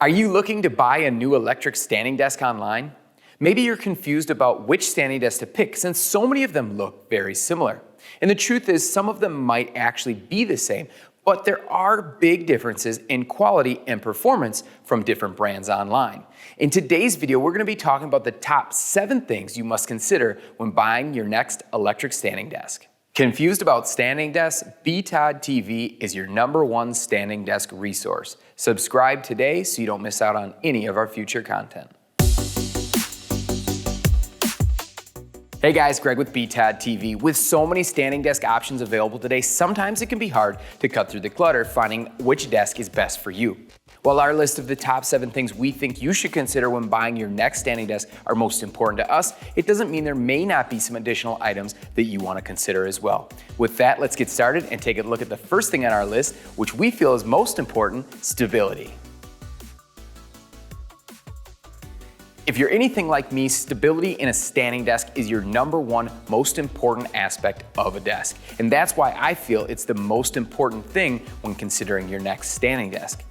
Are you looking to buy a new electric standing desk online? Maybe you're confused about which standing desk to pick since so many of them look very similar. And the truth is, some of them might actually be the same, but there are big differences in quality and performance from different brands online. In today's video, we're going to be talking about the top 7 things you must consider when buying your next electric standing desk. Confused about standing desks? BTOD TV is your #1 standing desk resource. Subscribe today so you don't miss out on any of our future content. Hey guys, Greg with BTOD TV. With so many standing desk options available today, sometimes it can be hard to cut through the clutter finding which desk is best for you. While our list of the top 7 things we think you should consider when buying your next standing desk are most important to us, it doesn't mean there may not be some additional items that you want to consider as well. With that, let's get started and take a look at the first thing on our list, which we feel is most important: stability. If you're anything like me, stability in a standing desk is your #1 most important aspect of a desk. And that's why I feel it's the most important thing when considering your next standing desk.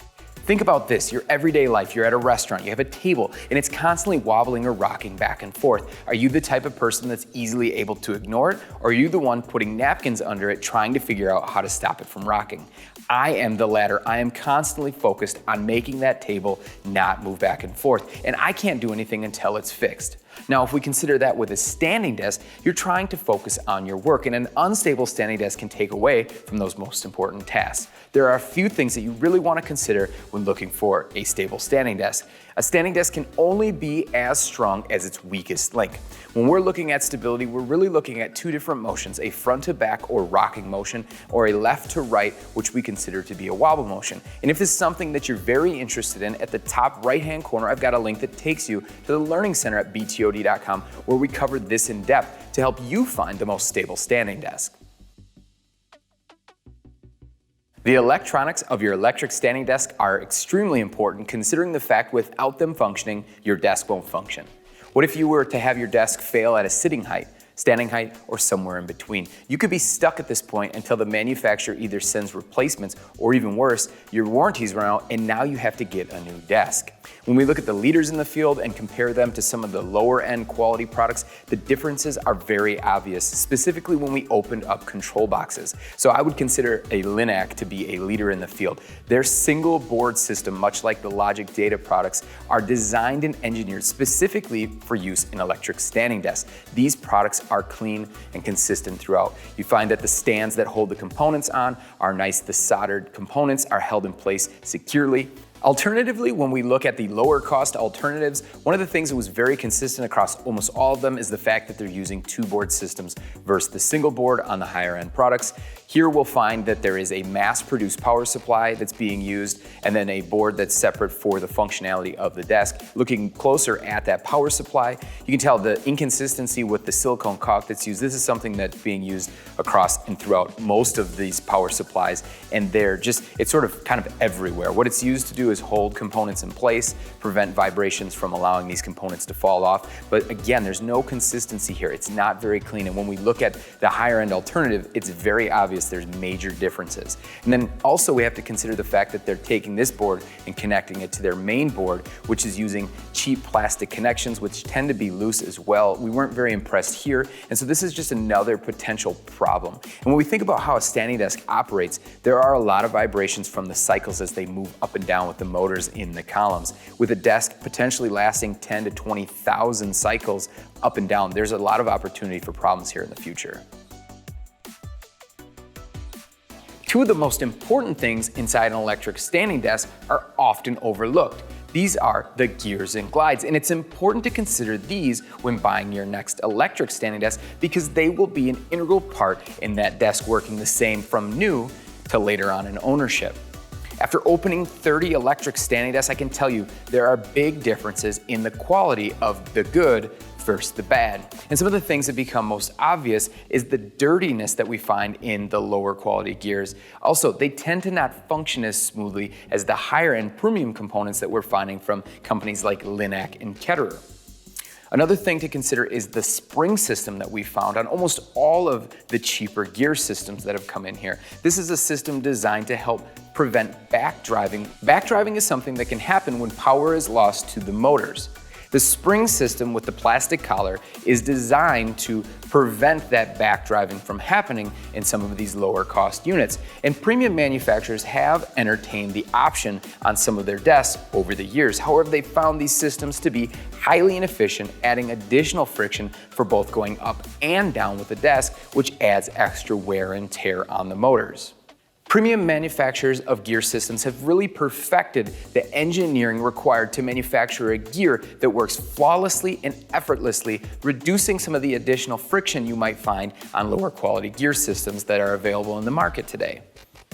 Think about this, your everyday life, you're at a restaurant, you have a table, and it's constantly wobbling or rocking back and forth. Are you the type of person that's easily able to ignore it, or are you the one putting napkins under it trying to figure out how to stop it from rocking? I am the latter. I am constantly focused on making that table not move back and forth, and I can't do anything until it's fixed. Now, if we consider that with a standing desk, you're trying to focus on your work, and an unstable standing desk can take away from those most important tasks. There are a few things that you really want to consider when looking for a stable standing desk. A standing desk can only be as strong as its weakest link. When we're looking at stability, we're really looking at 2 different motions: a front to back or rocking motion, or a left to right, which we consider to be a wobble motion. And if this is something that you're very interested in, at the top right-hand corner, I've got a link that takes you to the Learning Center at btod.com, where we cover this in depth to help you find the most stable standing desk. The electronics of your electric standing desk are extremely important, considering the fact without them functioning, your desk won't function. What if you were to have your desk fail at a sitting height, standing height, or somewhere in between? You could be stuck at this point until the manufacturer either sends replacements, or even worse, your warranties run out and now you have to get a new desk. When we look at the leaders in the field and compare them to some of the lower end quality products, the differences are very obvious, specifically when we opened up control boxes. So I would consider a Linac to be a leader in the field. Their single board system, much like the Logic Data products, are designed and engineered specifically for use in electric standing desks. These products are clean and consistent throughout. You find that the stands that hold the components on are nice. The soldered components are held in place securely. Alternatively, when we look at the lower cost alternatives, one of the things that was very consistent across almost all of them is the fact that they're using 2 board systems versus the single board on the higher end products. Here we'll find that there is a mass-produced power supply that's being used, and then a board that's separate for the functionality of the desk. Looking closer at that power supply, you can tell the inconsistency with the silicone caulk that's used. This is something that's being used across and throughout most of these power supplies, and it's sort of kind of everywhere. What it's used to do is hold components in place, prevent vibrations from allowing these components to fall off. But again, there's no consistency here. It's not very clean. And when we look at the higher end alternative, it's very obvious there's major differences. And then also we have to consider the fact that they're taking this board and connecting it to their main board, which is using cheap plastic connections, which tend to be loose as well. We weren't very impressed here. And so this is just another potential problem. And when we think about how a standing desk operates, there are a lot of vibrations from the cycles as they move up and down with the motors in the columns. With a desk potentially lasting 10 to 20,000 cycles up and down, there's a lot of opportunity for problems here in the future. 2 of the most important things inside an electric standing desk are often overlooked. These are the gears and glides, and it's important to consider these when buying your next electric standing desk because they will be an integral part in that desk working the same from new to later on in ownership. After opening 30 electric standing desks, I can tell you there are big differences in the quality of the good versus the bad. And some of the things that become most obvious is the dirtiness that we find in the lower quality gears. Also, they tend to not function as smoothly as the higher end premium components that we're finding from companies like Linac and Ketterer. Another thing to consider is the spring system that we found on almost all of the cheaper gear systems that have come in here. This is a system designed to help prevent backdriving. Backdriving is something that can happen when power is lost to the motors. The spring system with the plastic collar is designed to prevent that backdriving from happening in some of these lower cost units. And premium manufacturers have entertained the option on some of their desks over the years. However, they found these systems to be highly inefficient, adding additional friction for both going up and down with the desk, which adds extra wear and tear on the motors. Premium manufacturers of gear systems have really perfected the engineering required to manufacture a gear that works flawlessly and effortlessly, reducing some of the additional friction you might find on lower quality gear systems that are available in the market today.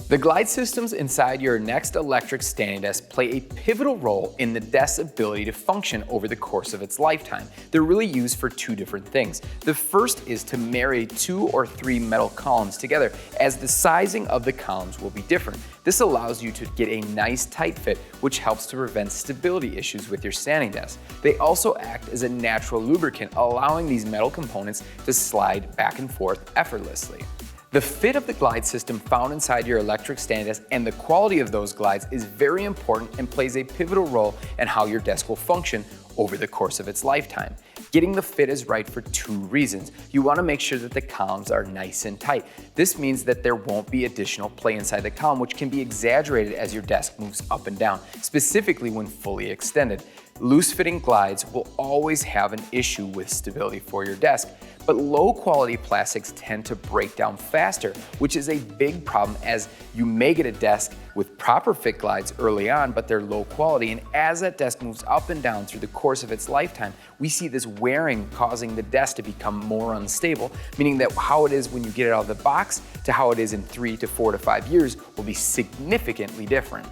The glide systems inside your next electric standing desk play a pivotal role in the desk's ability to function over the course of its lifetime. They're really used for two different things. The first is to marry 2 or 3 metal columns together, as the sizing of the columns will be different. This allows you to get a nice tight fit, which helps to prevent stability issues with your standing desk. They also act as a natural lubricant, allowing these metal components to slide back and forth effortlessly. The fit of the glide system found inside your electric standing desk and the quality of those glides is very important and plays a pivotal role in how your desk will function over the course of its lifetime. Getting the fit is right for 2 reasons. You want to make sure that the columns are nice and tight. This means that there won't be additional play inside the column, which can be exaggerated as your desk moves up and down, specifically when fully extended. Loose-fitting glides will always have an issue with stability for your desk, but low-quality plastics tend to break down faster, which is a big problem as you may get a desk with proper fit glides early on, but they're low quality, and as that desk moves up and down through the course of its lifetime, we see this wearing causing the desk to become more unstable, meaning that how it is when you get it out of the box to how it is in 3 to 4 to 5 years will be significantly different.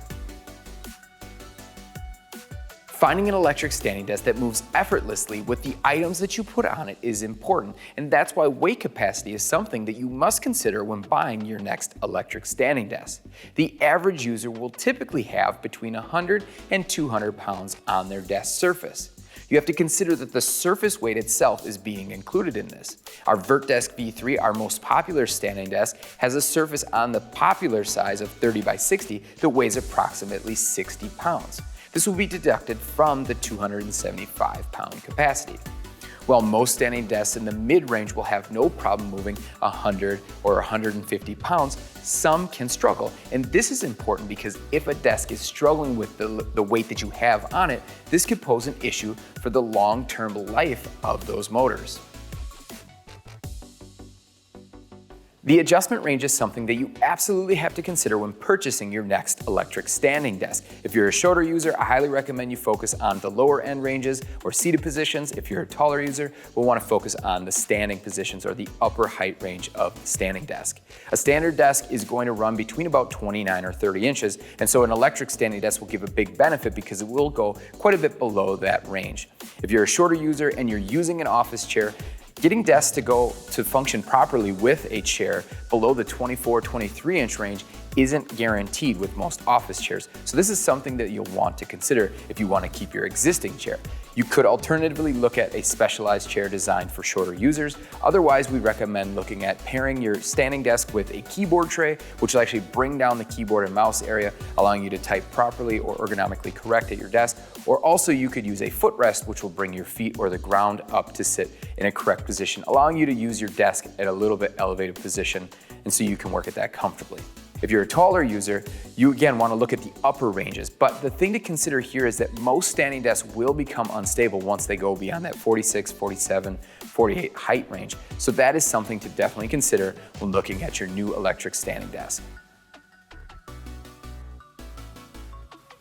Finding an electric standing desk that moves effortlessly with the items that you put on it is important, and that's why weight capacity is something that you must consider when buying your next electric standing desk. The average user will typically have between 100 and 200 pounds on their desk surface. You have to consider that the surface weight itself is being included in this. Our VertDesk V3, our most popular standing desk, has a surface on the popular size of 30 by 60 that weighs approximately 60 pounds. This will be deducted from the 275-pound capacity. While most standing desks in the mid-range will have no problem moving 100 or 150 pounds, some can struggle. And this is important because if a desk is struggling with the weight that you have on it, this could pose an issue for the long-term life of those motors. The adjustment range is something that you absolutely have to consider when purchasing your next electric standing desk. If you're a shorter user, I highly recommend you focus on the lower end ranges or seated positions. If you're a taller user, we'll want to focus on the standing positions or the upper height range of the standing desk. A standard desk is going to run between about 29 or 30 inches, and so an electric standing desk will give a big benefit because it will go quite a bit below that range. If you're a shorter user and you're using an office chair, getting desks to function properly with a chair below the 24, 23 inch range isn't guaranteed with most office chairs. So this is something that you'll want to consider if you want to keep your existing chair. You could alternatively look at a specialized chair designed for shorter users. Otherwise, we recommend looking at pairing your standing desk with a keyboard tray, which will actually bring down the keyboard and mouse area, allowing you to type properly or ergonomically correct at your desk. Or also you could use a footrest, which will bring your feet or the ground up to sit in a correct position, allowing you to use your desk at a little bit elevated position, and so you can work at that comfortably. If you're a taller user, you again want to look at the upper ranges, but the thing to consider here is that most standing desks will become unstable once they go beyond that 46, 47, 48 height range. So that is something to definitely consider when looking at your new electric standing desk.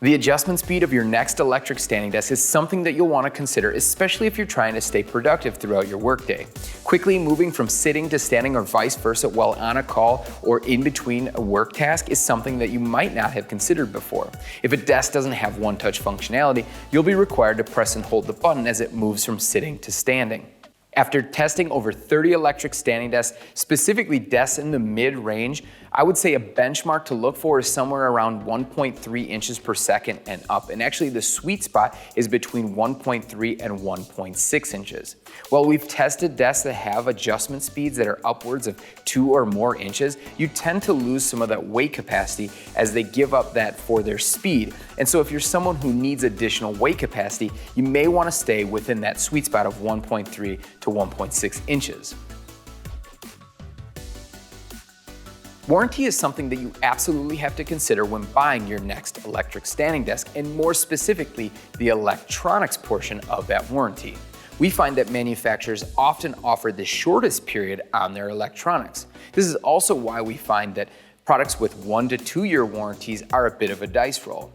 The adjustment speed of your next electric standing desk is something that you'll want to consider, especially if you're trying to stay productive throughout your workday. Quickly moving from sitting to standing or vice versa while on a call or in between a work task is something that you might not have considered before. If a desk doesn't have one-touch functionality, you'll be required to press and hold the button as it moves from sitting to standing. After testing over 30 electric standing desks, specifically desks in the mid-range, I would say a benchmark to look for is somewhere around 1.3 inches per second and up. And actually the sweet spot is between 1.3 and 1.6 inches. While we've tested desks that have adjustment speeds that are upwards of 2 or more inches, you tend to lose some of that weight capacity as they give up that for their speed. And so if you're someone who needs additional weight capacity, you may want to stay within that sweet spot of 1.3 to 1.6 inches. Warranty is something that you absolutely have to consider when buying your next electric standing desk, and more specifically, the electronics portion of that warranty. We find that manufacturers often offer the shortest period on their electronics. This is also why we find that products with 1 to 2 year warranties are a bit of a dice roll.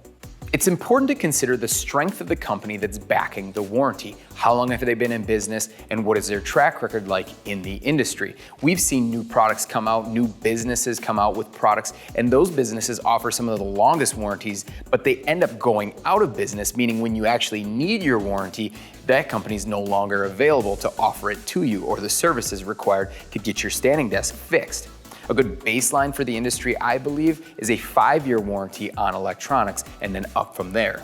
It's important to consider the strength of the company that's backing the warranty. How long have they been in business, and what is their track record like in the industry? We've seen new products come out, new businesses come out with products, and those businesses offer some of the longest warranties, but they end up going out of business, meaning when you actually need your warranty, that company's no longer available to offer it to you, or the services required to get your standing desk fixed. A good baseline for the industry, I believe, is a 5-year warranty on electronics and then up from there.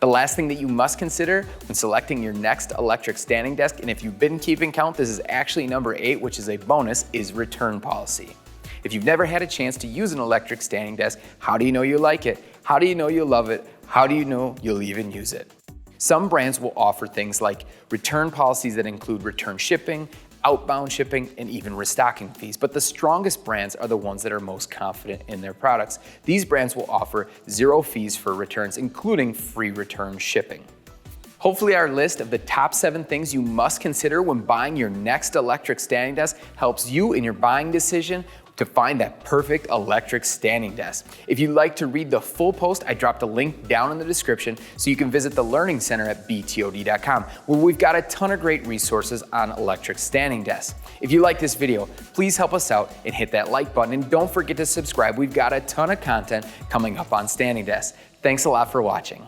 The last thing that you must consider when selecting your next electric standing desk, and if you've been keeping count, this is actually number 8, which is a bonus, is return policy. If you've never had a chance to use an electric standing desk, how do you know you like it? How do you know you love it? How do you know you'll even use it? Some brands will offer things like return policies that include return shipping, outbound shipping, and even restocking fees. But the strongest brands are the ones that are most confident in their products. These brands will offer 0 fees for returns, including free return shipping. Hopefully our list of the top 7 things you must consider when buying your next electric standing desk helps you in your buying decision to find that perfect electric standing desk. If you'd like to read the full post, I dropped a link down in the description so you can visit the Learning Center at btod.com, where we've got a ton of great resources on electric standing desks. If you like this video, please help us out and hit that like button, and don't forget to subscribe. We've got a ton of content coming up on standing desks. Thanks a lot for watching.